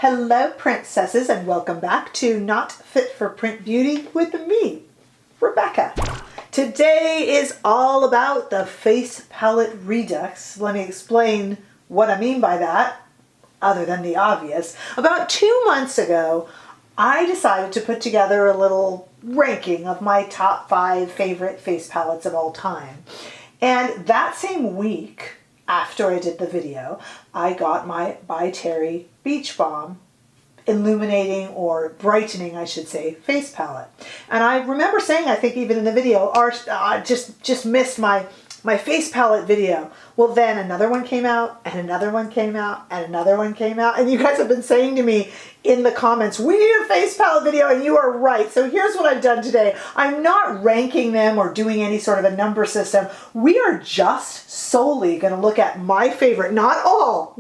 Hello princesses, and welcome back to Not Fit for Print Beauty with me, Rebecca. Today is all about the face palette Redux. Let me explain what I mean by that, other than the obvious. About 2 months ago, I decided to put together a little ranking of my top 5 favorite face palettes of all time. And that same week, after I did the video, I got my By Terry Beach Balm illuminating, or brightening I should say, face palette. And I remember saying, I think even in the video, I just missed my face palette video. Well, then another one came out, and another one came out, and another one came out, and you guys have been saying to me in the comments, we need a face palette video, and you are right. So here's what I've done today. I'm not ranking them or doing any sort of a number system. We are just solely going to look at my favorite, not all,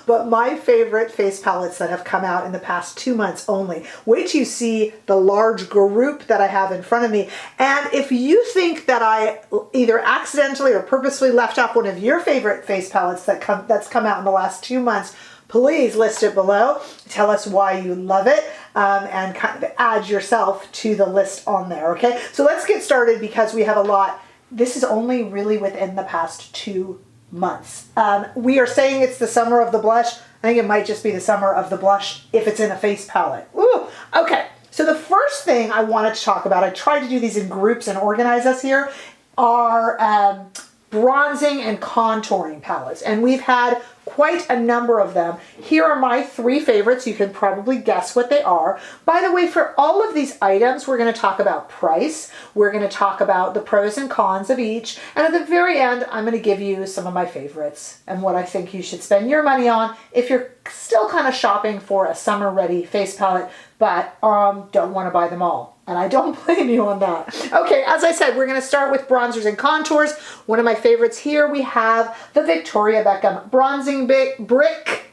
but my favorite face palettes that have come out in the past 2 months only. Wait till you see the large group that I have in front of me. And if you think that I either accidentally or purposely left off one of your favorite face palettes that's come out in the last 2 months, please list it below. Tell us why you love it, and kind of add yourself to the list on there, okay? So let's get started because we have a lot. This is only really within the past 2 months. We are saying it's the summer of the blush. I think it might just be the summer of the blush if it's in a face palette. Ooh, okay. So the first thing I wanted to talk about, I tried to do these in groups and organize us here, are bronzing and contouring palettes. And we've had quite a number of them. Here are my 3 favorites. You can probably guess what they are. By the way, for all of these items, we're going to talk about price. We're going to talk about the pros and cons of each. And at the very end, I'm going to give you some of my favorites and what I think you should spend your money on if you're still kind of shopping for a summer-ready face palette, but don't want to buy them all. And I don't blame you on that. Okay, as I said, we're going to start with bronzers and contours. One of my favorites here, we have the Victoria Beckham Bronzing Brick.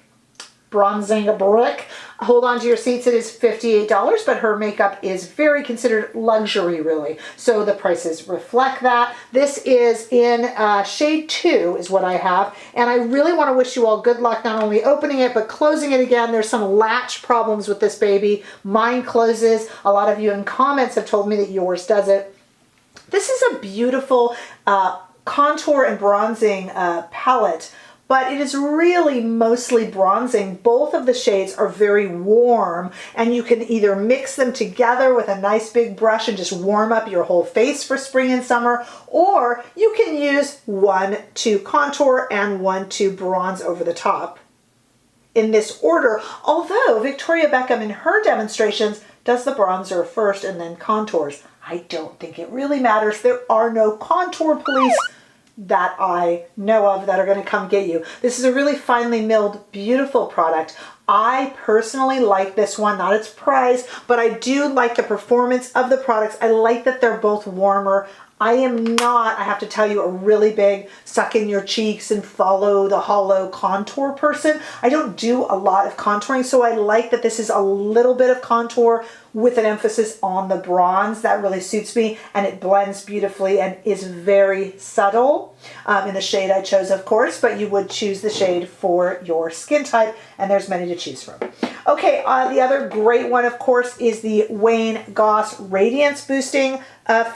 Hold on to your seats. It is $58, but her makeup is very considered luxury, really. So the prices reflect that. This is in shade 2 is what I have. And I really want to wish you all good luck, not only opening it, but closing it again. There's some latch problems with this baby. Mine closes. A lot of you in comments have told me that yours doesn't. This is a beautiful contour and bronzing palette, but it is really mostly bronzing. Both of the shades are very warm, and you can either mix them together with a nice big brush and just warm up your whole face for spring and summer, or you can use one to contour and one to bronze over the top. In this order, although Victoria Beckham in her demonstrations does the bronzer first and then contours. I don't think it really matters. There are no contour police that I know of that are going to come get you. This is a really finely milled, beautiful product. I personally like this one, not its price, but I do like the performance of the products. I like that they're both warmer. I am not, I have to tell you, a really big suck in your cheeks and follow the hollow contour person. I don't do a lot of contouring, so I like that this is a little bit of contour with an emphasis on the bronze. That really suits me, and it blends beautifully and is very subtle in the shade I chose, of course, but you would choose the shade for your skin type, and there's many to choose from. Okay, the other great one, of course, is the Goss Radiance Boosting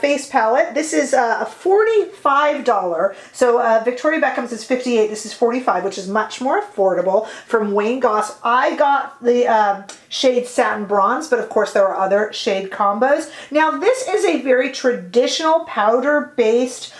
face palette. This is a $45. So Victoria Beckham's is $58. This is $45, which is much more affordable from Goss. I got the shade Satin Bronze, but of course there are other shade combos. Now this is a very traditional powder-based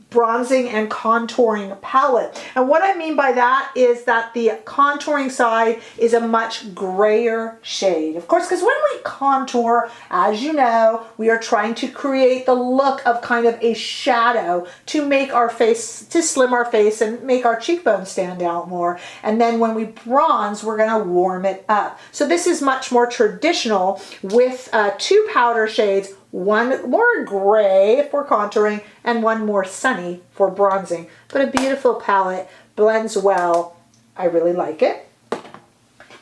bronzing and contouring palette. And what I mean by that is that the contouring side is a much grayer shade. Of course, because when we contour, as you know, we are trying to create the look of kind of a shadow to make our face, to slim our face and make our cheekbones stand out more. And then when we bronze, we're going to warm it up. So this is much more traditional with 2 powder shades, one more gray for contouring and one more sunny for bronzing. But a beautiful palette, blends well. I really like it.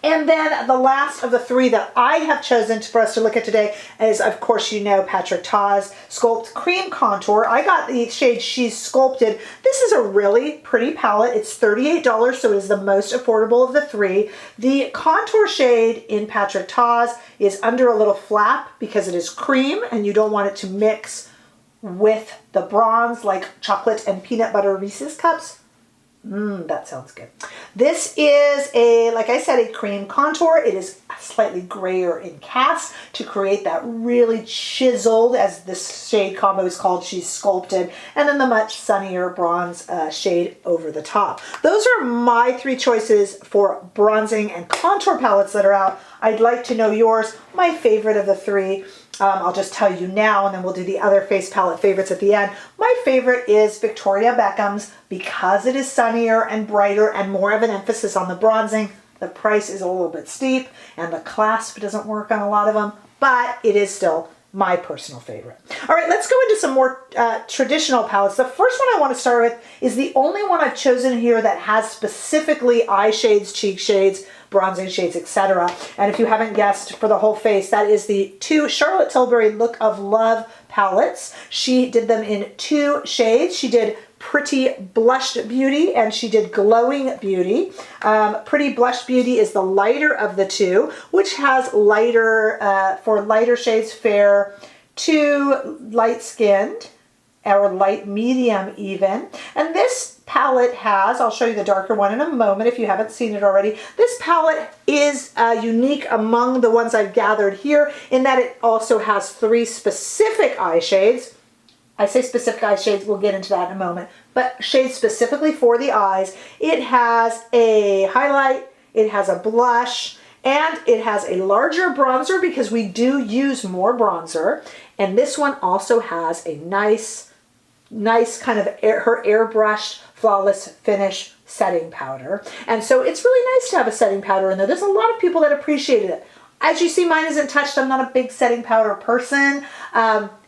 And then the last of the three that I have chosen for us to look at today is, of course, you know, PRINTcesses Sculpt Cream Contour. I got the shade She's Sculpted. This is a really pretty palette. It's $38, so it is the most affordable of the three. The contour shade in PRINTcesses is under a little flap because it is cream and you don't want it to mix with the bronze like chocolate and peanut butter Reese's cups. That sounds good. This is like I said, a cream contour. It is slightly grayer in cast to create that really chiseled, as this shade combo is called, She's Sculpted, and then the much sunnier bronze shade over the top. Those are my three choices for bronzing and contour palettes that are out. I'd like to know yours. My favorite of the three, I'll just tell you now, and then we'll do the other face palette favorites at the end. My favorite is Victoria Beckham's because it is sunnier and brighter and more of an emphasis on the bronzing. The price is a little bit steep and the clasp doesn't work on a lot of them, but it is still my personal favorite. All right, let's go into some more traditional palettes. The first one I want to start with is the only one I've chosen here that has specifically eye shades, cheek shades, bronzing shades, etc. And if you haven't guessed, for the whole face, that is the two Charlotte Tilbury Look of Love palettes. She did them in two shades. She did Pretty Blushed Beauty and she did Glowing Beauty. Pretty Blushed Beauty is the lighter of the two, which has lighter, for lighter shades, fair to light skinned, or light medium even. And this palette has, I'll show you the darker one in a moment if you haven't seen it already. This palette is unique among the ones I've gathered here in that it also has three specific eye shades. I say specific eye shades, we'll get into that in a moment, but shades specifically for the eyes. It has a highlight, it has a blush, and it has a larger bronzer because we do use more bronzer. And this one also has a nice kind of her airbrushed flawless finish setting powder. And so it's really nice to have a setting powder in there. There's a lot of people that appreciated it. As you see, mine isn't touched. I'm not a big setting powder person.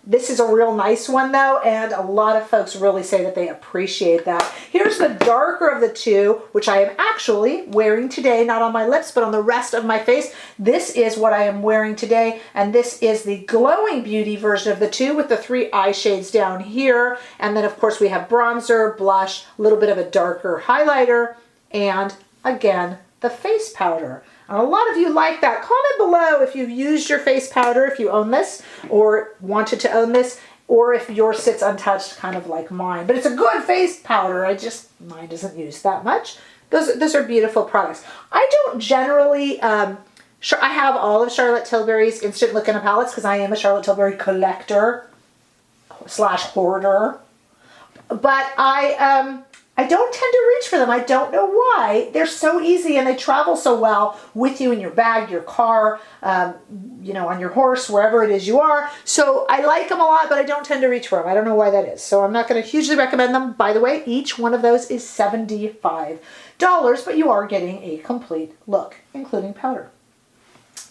This is a real nice one though, and a lot of folks really say that they appreciate that. Here's the darker of the two, which I am actually wearing today, not on my lips, but on the rest of my face. This is what I am wearing today, and this is the Glowing Beauty version of the two with the three eye shades down here. And then of course we have bronzer, blush, a little bit of a darker highlighter, and again, the face powder. And a lot of you like that. Comment below if you've used your face powder, if you own this or wanted to own this, or if yours sits untouched, kind of like mine. But it's a good face powder. Mine doesn't use that much. Those are beautiful products. I don't generally, I have all of Charlotte Tilbury's Instant Look in a palettes because I am a Charlotte Tilbury collector / hoarder. But I don't tend to reach for them. I don't know why. They're so easy and they travel so well with you in your bag, your car, you know, on your horse, wherever it is you are. So I like them a lot, but I don't tend to reach for them. I don't know why that is. So I'm not going to hugely recommend them. By the way, each one of those is $75, but you are getting a complete look, including powder.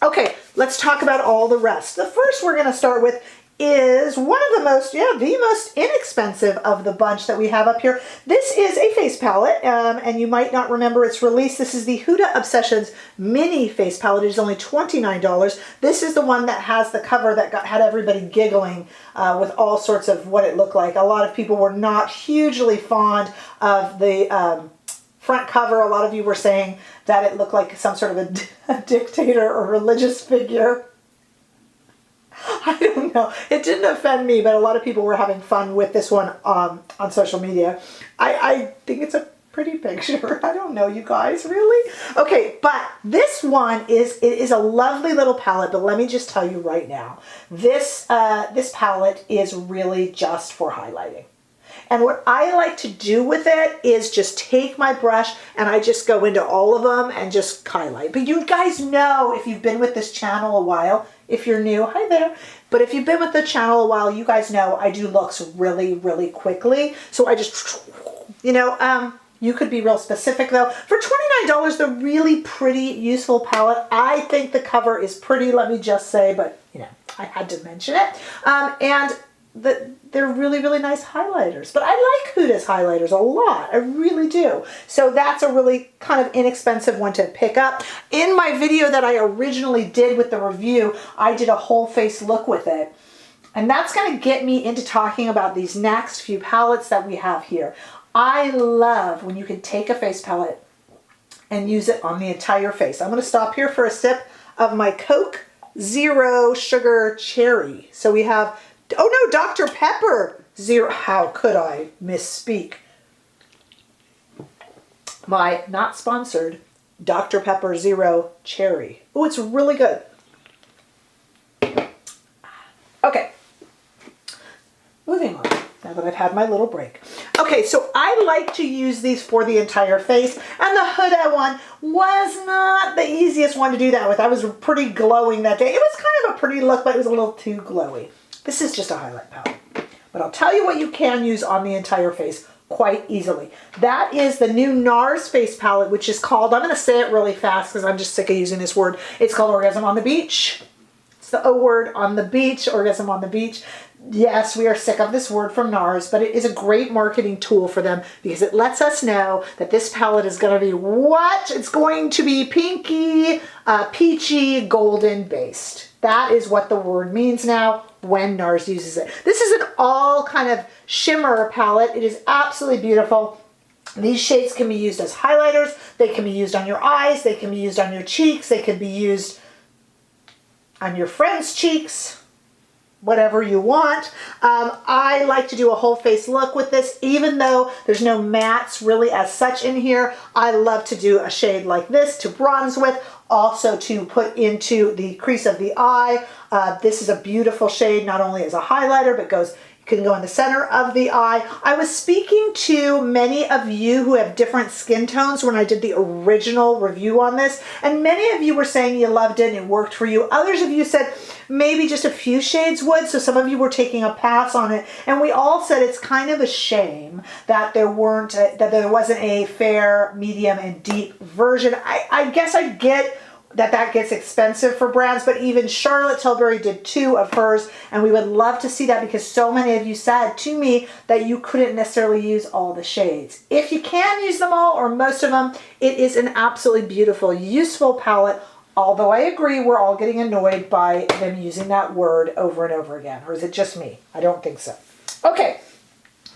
Okay, let's talk about all the rest. The first we're going to start with is one of the most, the most inexpensive of the bunch that we have up here. This is a face palette, and you might not remember its release. This is the Huda Obsessions mini face palette. It is only $29. This is the one that has the cover that had everybody giggling with all sorts of what it looked like. A lot of people were not hugely fond of the front cover. A lot of you were saying that it looked like some sort of a dictator or religious figure. I don't know. It didn't offend me, but a lot of people were having fun with this one on social media. I think it's a pretty picture. I don't know, you guys, really? Okay, but this one is a lovely little palette, but let me just tell you right now, this palette is really just for highlighting. And what I like to do with it is just take my brush and I just go into all of them and just highlight. But you guys know, if you've been with this channel a while, if you're new, hi there. But if you've been with the channel a while, you guys know I do looks really, really quickly. So I just, you know, you could be real specific though. For $29, the really pretty, useful palette. I think the cover is pretty, let me just say, but you know, I had to mention it. And they're really, really nice highlighters. But I like Huda's highlighters a lot. I really do. So that's a really kind of inexpensive one to pick up. In my video that I originally did with the review, I did a whole face look with it. And that's going to get me into talking about these next few palettes that we have here. I love when you can take a face palette and use it on the entire face. I'm going to stop here for a sip of my Coke Zero Sugar Cherry. So we have, oh no, Dr. Pepper Zero. How could I misspeak? My not sponsored Dr. Pepper Zero Cherry. Oh, it's really good. Okay. Moving on, now that I've had my little break. Okay, so I like to use these for the entire face, and the Huda one was not the easiest one to do that with. I was pretty glowing that day. It was kind of a pretty look, but it was a little too glowy. This is just a highlight palette. But I'll tell you what you can use on the entire face quite easily. That is the new Nars face palette, which is called, I'm going to say it really fast because I'm just sick of using this word. It's called Orgasm on the Beach. It's the O word, on the beach, Orgasm on the Beach. Yes, we are sick of this word from Nars, but it is a great marketing tool for them because it lets us know that this palette is going to be what? It's going to be pinky, peachy, golden based. That is what the word means now when Nars uses it. This is an all kind of shimmer palette. It is absolutely beautiful. These shades can be used as highlighters. They can be used on your eyes. They can be used on your cheeks. They can be used on your friend's cheeks. Whatever you want. I like to do a whole face look with this, even though there's no mattes really as such in here. I love to do a shade like this to bronze with, also to put into the crease of the eye. This is a beautiful shade, not only as a highlighter, but can go in the center of the eye. I was speaking to many of you who have different skin tones when I did the original review on this, and many of you were saying you loved it and it worked for you. Others of you said maybe just a few shades would, so some of you were taking a pass on it, and we all said it's kind of a shame that there wasn't a fair, medium, and deep version. I guess I get that gets expensive for brands, but even Charlotte Tilbury did 2 of hers, and we would love to see that because so many of you said to me that you couldn't necessarily use all the shades. If you can use them all or most of them, it is an absolutely beautiful, useful palette, although I agree we're all getting annoyed by them using that word over and over again. Or is it just me? I don't think so. Okay.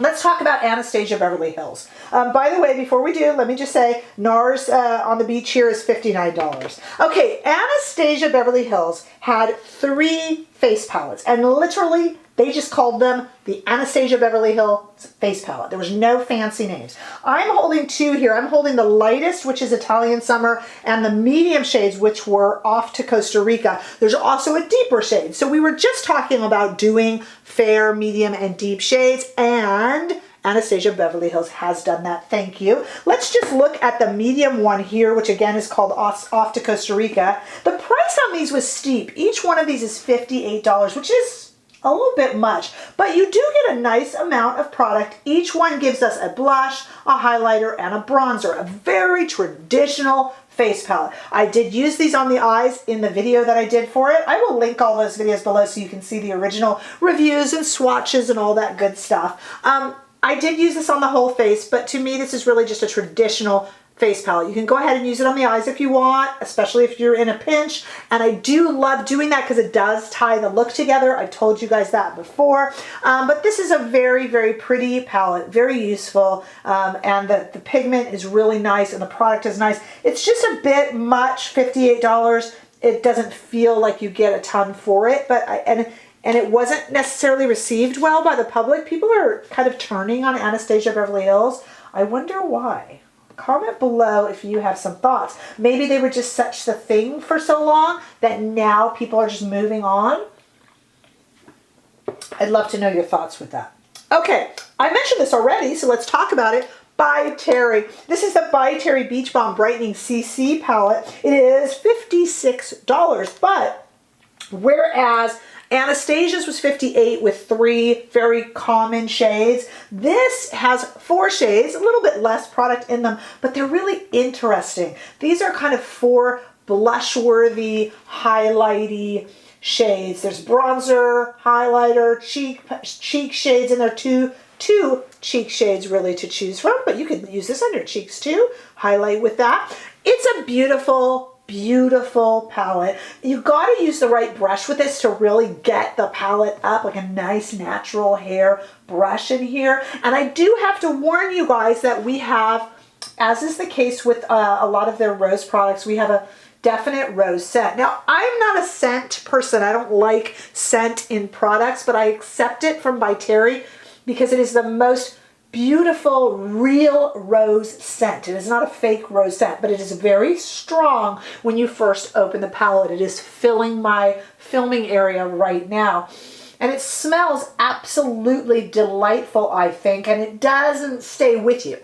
Let's talk about Anastasia Beverly Hills. By the way, before we do, let me just say Nars on the Beach here is $59. Okay, Anastasia Beverly Hills had 3 face palettes, and literally they just called them the Anastasia Beverly Hills face palette. There was no fancy names. I'm holding 2 here. I'm holding the lightest, which is Italian Summer, and the medium shades, which were Off to Costa Rica. There's also a deeper shade. So we were just talking about doing fair, medium, and deep shades, and Anastasia Beverly Hills has done that. Thank you. Let's just look at the medium one here, which again is called Off to Costa Rica. The price on these was steep. Each one of these is $58, which is a little bit much, but you do get a nice amount of product. Each one gives us a blush, a highlighter, and a bronzer, a very traditional face palette. I did use these on the eyes in the video that I did for it. I will link all those videos below so you can see the original reviews and swatches and all that good stuff. I did use this on the whole face, but to me this is really just a traditional face palette. You can go ahead and use it on the eyes if you want, especially if you're in a pinch. And I do love doing that because it does tie the look together. I've told you guys that before. But this is a very, very pretty palette, very useful. And the pigment is really nice and the product is nice. It's just a bit much, $58. It doesn't feel like you get a ton for it, but and it wasn't necessarily received well by the public. People are kind of turning on Anastasia Beverly Hills. I wonder why. Comment below if you have some thoughts. Maybe they were just such the thing for so long that now people are just moving on. I'd love to know your thoughts with that. Okay, I mentioned this already, so let's talk about it. By Terry. This is the By Terry Beach Balm Brightening CC palette. It is $56, but whereas Anastasia's was $58 with 3 very common shades. This has 4 shades, a little bit less product in them, but they're really interesting. These are kind of 4 blush-worthy, highlighty shades. There's bronzer, highlighter, cheek shades, and there are two cheek shades really to choose from, but you could use this on your cheeks too. Highlight with that. It's a beautiful, beautiful palette. You got to use the right brush with this to really get the palette up, like a nice natural hair brush in here. And I do have to warn you guys that we have, as is the case with a lot of their rose products, we have a definite rose scent. Now, I'm not a scent person. I don't like scent in products, but I accept it from By Terry because it is the most beautiful, real rose scent. It is not a fake rose scent, but it is very strong when you first open the palette. It is filling my filming area right now. And it smells absolutely delightful, I think, and it doesn't stay with you.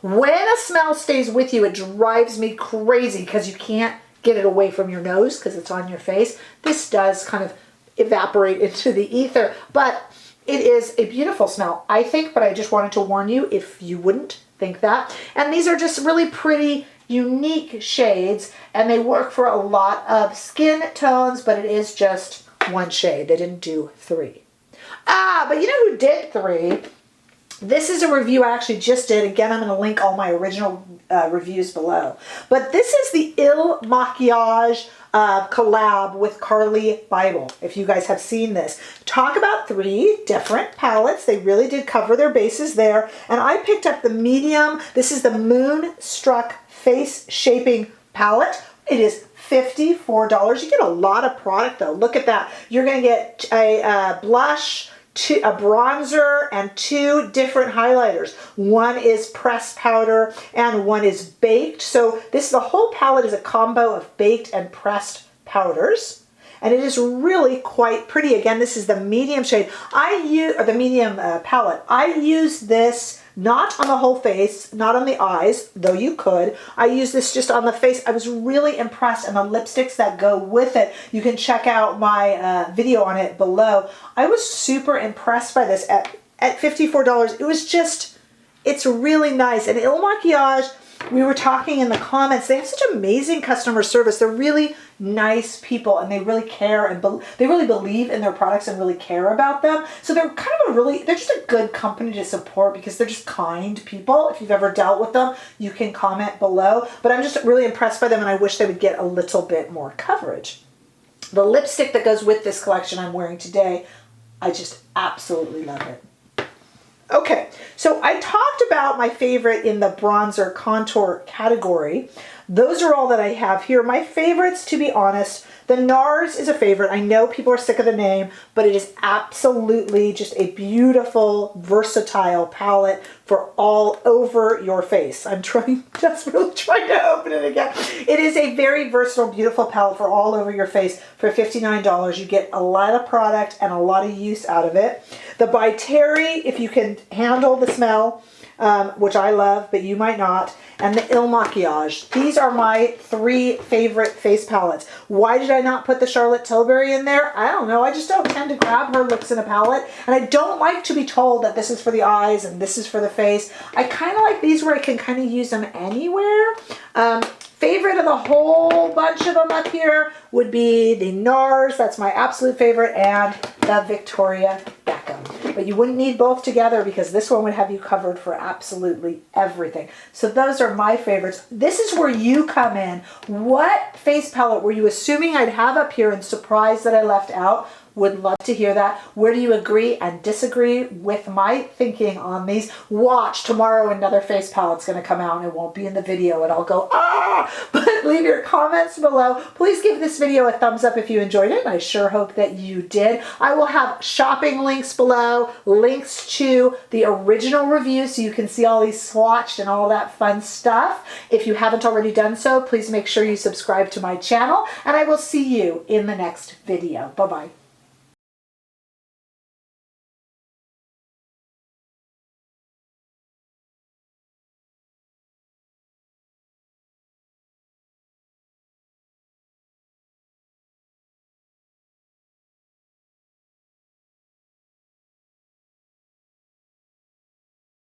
When a smell stays with you, it drives me crazy because you can't get it away from your nose because it's on your face. This does kind of evaporate into the ether, but it is a beautiful smell, I think, but I just wanted to warn you if you wouldn't think that. And these are just really pretty, unique shades, and they work for a lot of skin tones, but it is just one shade. They didn't do 3. But you know who did 3? This is a review I actually just did. Again, I'm going to link all my original reviews below. But this is the Makiage collab with Carly Bible, if you guys have seen this. Talk about 3 different palettes. They really did cover their bases there. And I picked up the medium. This is the Moonstruck Face Shaping Palette. It is $54. You get a lot of product though. Look at that. You're going to get a blush, a bronzer, and 2 different highlighters. One is pressed powder and one is baked. So the whole palette is a combo of baked and pressed powders. And it is really quite pretty. Again, this is the medium shade. The medium palette. I use this not on the whole face, not on the eyes, though you could. I use this just on the face. I was really impressed, and the lipsticks that go with it, you can check out my video on it below. I was super impressed by this at $54. It was just, it's really nice. And Il Makiage, we were talking in the comments, they have such amazing customer service. They're really nice people, and they really care, and they really believe in their products and really care about them. So they're kind of they're just a good company to support because they're just kind people. If you've ever dealt with them, you can comment below. But I'm just really impressed by them, and I wish they would get a little bit more coverage. The lipstick that goes with this collection I'm wearing today, I just absolutely love it. Okay, so I talked about my favorite in the bronzer contour category. Those are all that I have here. My favorites, to be honest, the Nars is a favorite. I know people are sick of the name, but it is absolutely just a beautiful, versatile palette for all over your face. I'm desperately trying to open it again. It is a very versatile, beautiful palette for all over your face for $59. You get a lot of product and a lot of use out of it. The By Terry, if you can handle the smell, which I love, but you might not, and the Il Makiage. These are my 3 favorite face palettes. Why did I not put the Charlotte Tilbury in there? I don't know. I just don't tend to grab her looks in a palette, and I don't like to be told that this is for the eyes and this is for the face. I kind of like these where I can kind of use them anywhere. Favorite of the whole bunch of them up here would be the Nars, that's my absolute favorite, and the Victoria Beckham. But you wouldn't need both together because this one would have you covered for absolutely everything. So those are my favorites. This is where you come in. What face palette were you assuming I'd have up here and surprised that I left out? Would love to hear that. Where do you agree and disagree with my thinking on these? Watch, tomorrow another face palette's going to come out and it won't be in the video and I'll go, ah! But leave your comments below. Please give this video a thumbs up if you enjoyed it. I sure hope that you did. I will have shopping links below, links to the original reviews so you can see all these swatched and all that fun stuff. If you haven't already done so, please make sure you subscribe to my channel, and I will see you in the next video. Bye-bye.